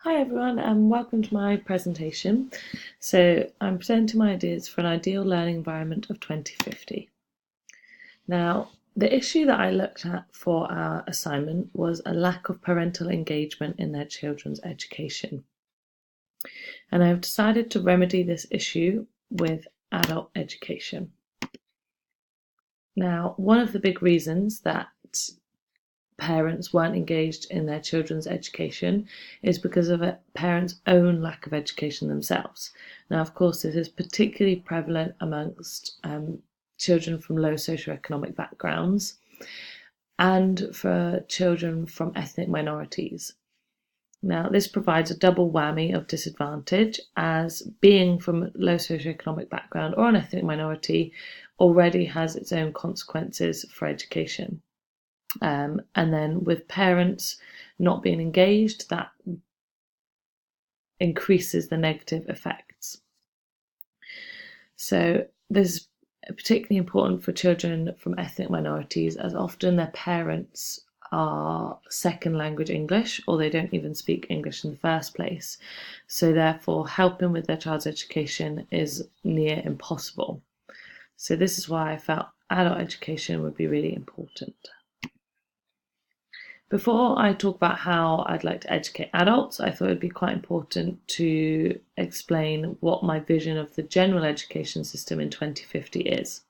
Hi everyone and welcome to my presentation. So I'm presenting my ideas for an ideal learning environment of 2050. Now, the issue that I looked at for our assignment was a lack of parental engagement in their children's education. And I've decided to remedy this issue with adult education. Now, one of the big reasons that parents weren't engaged in their children's education is because of a parents' own lack of education themselves. Now, of course, this is particularly prevalent amongst children from low socioeconomic backgrounds and for children from ethnic minorities. Now, this provides a double whammy of disadvantage, as being from a low socioeconomic background or an ethnic minority already has its own consequences for education. And then with parents not being engaged, that increases the negative effects. So this is particularly important for children from ethnic minorities, as often their parents are second language English, or they don't even speak English in the first place. So therefore, helping with their child's education is near impossible. So this is why I felt adult education would be really important. Before I talk about how I'd like to educate adults, I thought it'd be quite important to explain what my vision of the general education system in 2050 is.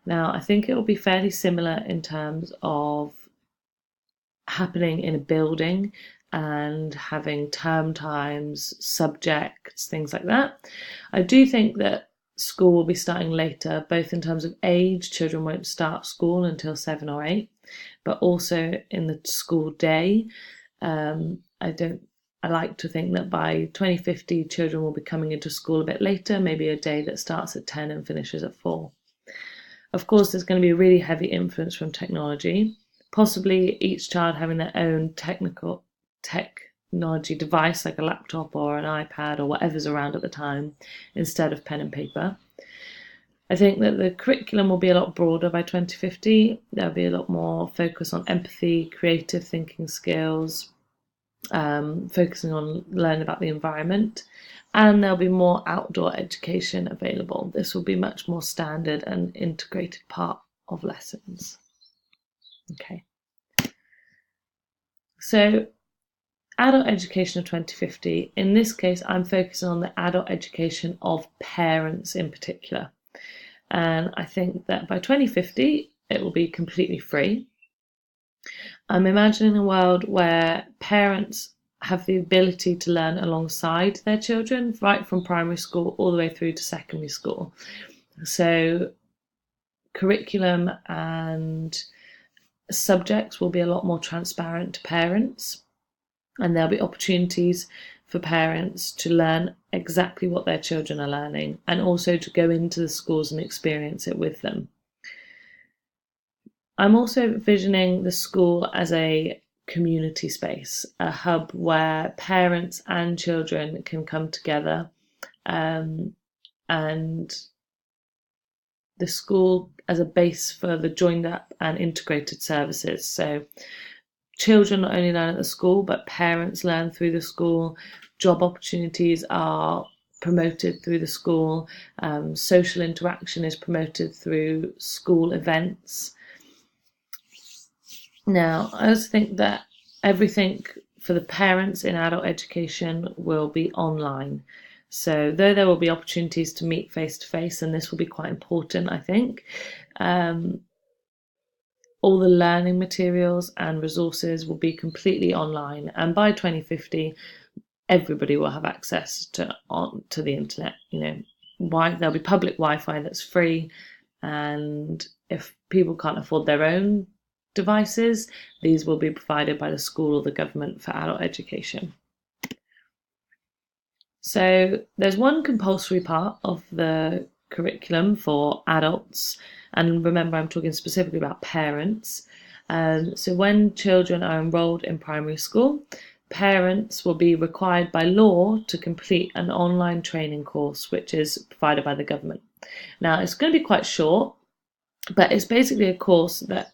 Now, I think it will be fairly similar in terms of happening in a building and having term times, subjects, things like that. I do think that school will be starting later, both in terms of age. Children won't start school until 7 or 8, but also in the school day. I like to think that by 2050, children will be coming into school a bit later, maybe a day that starts at 10 and finishes at 4. Of course, there's going to be a really heavy influence from technology, possibly each child having their own technology device, like a laptop or an iPad or whatever's around at the time, instead of pen and paper. I think that the curriculum will be a lot broader by 2050. There'll be a lot more focus on empathy, creative thinking skills, focusing on learning about the environment, and there'll be more outdoor education available. This will be much more standard and integrated part of lessons. Okay. So adult education of 2050, in this case, I'm focusing on the adult education of parents in particular. And I think that by 2050, it will be completely free. I'm imagining a world where parents have the ability to learn alongside their children, right from primary school all the way through to secondary school. So curriculum and subjects will be a lot more transparent to parents, and there'll be opportunities for parents to learn exactly what their children are learning, and also to go into the schools and experience it with them. I'm also visioning the school as a community space, a hub where parents and children can come together, and the school as a base for the joined up and integrated services. So children not only learn at the school, but parents learn through the school. Job opportunities are promoted through the school. Social interaction is promoted through school events. Now, I also think that everything for the parents in adult education will be online. So, though there will be opportunities to meet face to face, and this will be quite important, I think, all the learning materials and resources will be completely online. And by 2050, everybody will have access to the internet. There'll be public Wi-Fi that's free, and if people can't afford their own devices, these will be provided by the school or the government for adult education. So there's one compulsory part of the curriculum for adults, and remember I'm talking specifically about parents. So when children are enrolled in primary school, parents will be required by law to complete an online training course which is provided by the government. Now it's going to be quite short, but it's basically a course that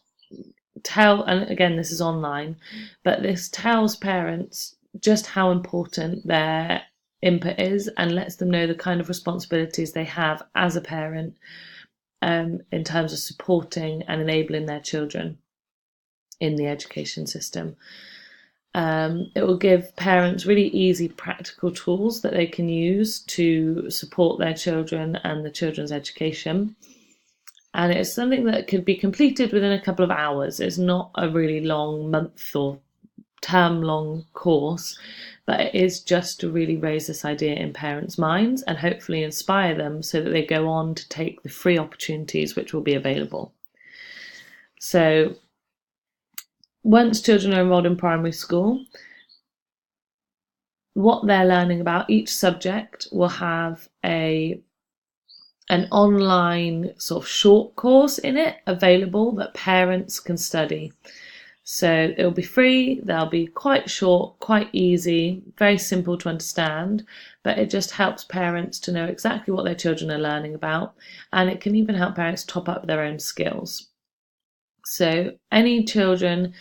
and again this is online, but this tells parents just how important their input is and lets them know the kind of responsibilities they have as a parent in terms of supporting and enabling their children in the education system. It will give parents really easy practical tools that they can use to support their children and the children's education. And it's something that could be completed within a couple of hours. It's not a really long month or term long course, but it is just to really raise this idea in parents' minds and hopefully inspire them so that they go on to take the free opportunities which will be available. So once children are enrolled in primary school, what they're learning about, each subject will have an online sort of short course in it available that parents can study. So it'll be free, they'll be quite short, quite easy, very simple to understand, but it just helps parents to know exactly what their children are learning about, and it can even help parents top up their own skills. So any children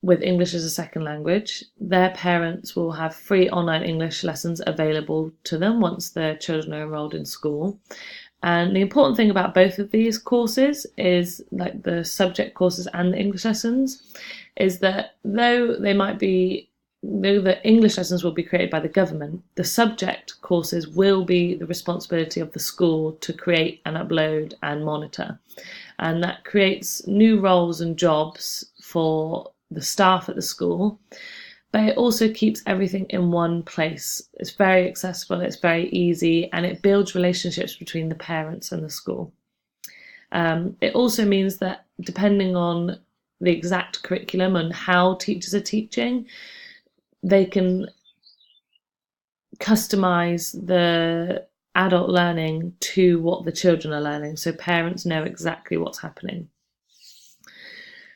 with English as a second language, their parents will have free online English lessons available to them once their children are enrolled in school. And the important thing about both of these courses is, like the subject courses and the English lessons, is that though the English lessons will be created by the government, the subject courses will be the responsibility of the school to create and upload and monitor. And that creates new roles and jobs for the staff at the school, but it also keeps everything in one place. It's very accessible, it's very easy, and it builds relationships between the parents and the school. It also means that depending on the exact curriculum and how teachers are teaching, they can customize the adult learning to what the children are learning, so parents know exactly what's happening.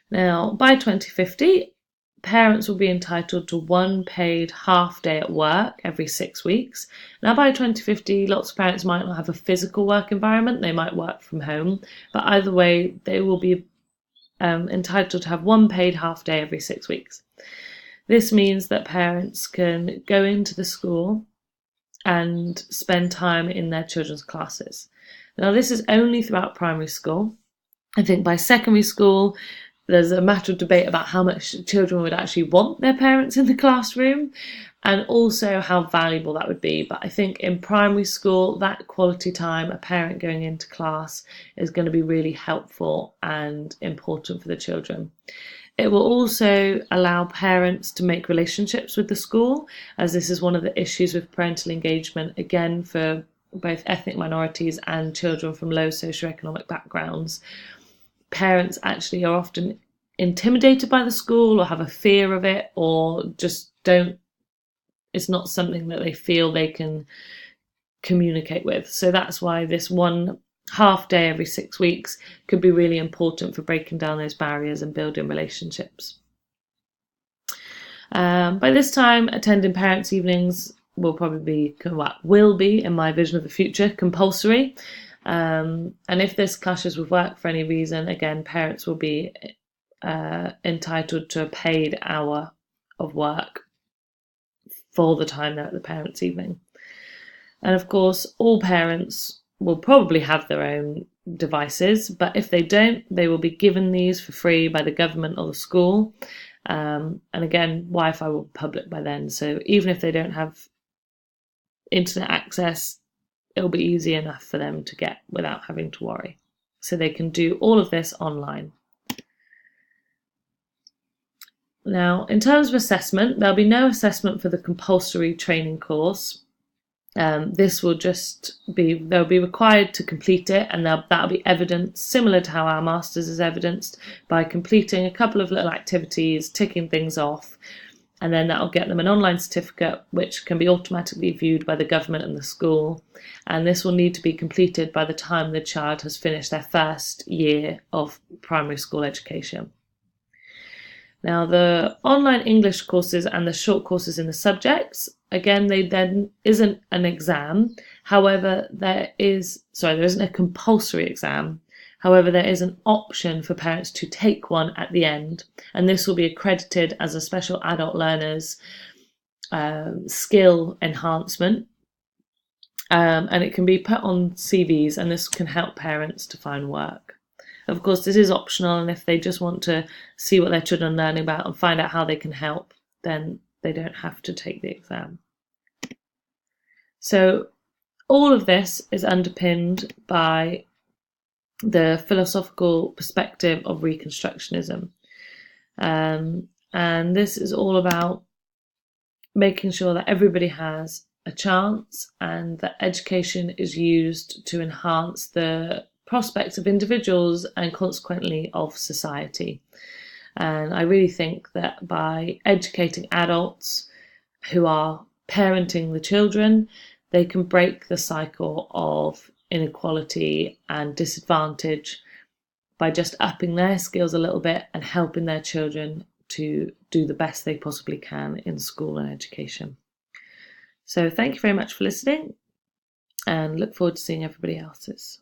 Now, by 2050, parents will be entitled to one paid half day at work every 6 weeks. Now, by 2050, lots of parents might not have a physical work environment, they might work from home, but either way, they will be entitled to have one paid half day every 6 weeks. This means that parents can go into the school and spend time in their children's classes. Now, this is only throughout primary school. I think by secondary school, there's a matter of debate about how much children would actually want their parents in the classroom and also how valuable that would be. But I think in primary school, that quality time, a parent going into class, is going to be really helpful and important for the children. It will also allow parents to make relationships with the school, as this is one of the issues with parental engagement, again, for both ethnic minorities and children from low socioeconomic backgrounds. Parents actually are often intimidated by the school or have a fear of it, or just it's not something that they feel they can communicate with. So that's why this one half day every 6 weeks could be really important for breaking down those barriers and building relationships. By this time, attending parents' evenings will be, in my vision of the future, compulsory. And if this clashes with work for any reason, again, parents will be entitled to a paid hour of work for the time they're at the parents' evening. And of course, all parents will probably have their own devices, but if they don't, they will be given these for free by the government or the school. And again, Wi-Fi will be public by then, so even if they don't have internet access, it'll be easy enough for them to get without having to worry. So they can do all of this online. Now, in terms of assessment, there'll be no assessment for the compulsory training course. This will they'll be required to complete it, and that'll be evidenced similar to how our Masters is evidenced, by completing a couple of little activities, ticking things off, and then that'll get them an online certificate which can be automatically viewed by the government and the school. And this will need to be completed by the time the child has finished their first year of primary school education. Now, the online English courses and the short courses in the subjects, again, then isn't an exam. However, there isn't a compulsory exam. However, there is an option for parents to take one at the end, and this will be accredited as a special adult learner's skill enhancement. And it can be put on CVs, and this can help parents to find work. Of course, this is optional, and if they just want to see what their children are learning about and find out how they can help, then they don't have to take the exam. So all of this is underpinned by the philosophical perspective of Reconstructionism. And this is all about making sure that everybody has a chance and that education is used to enhance the prospects of individuals and consequently of society. And I really think that by educating adults who are parenting the children, they can break the cycle of inequality and disadvantage by just upping their skills a little bit and helping their children to do the best they possibly can in school and education. So thank you very much for listening, and look forward to seeing everybody else's.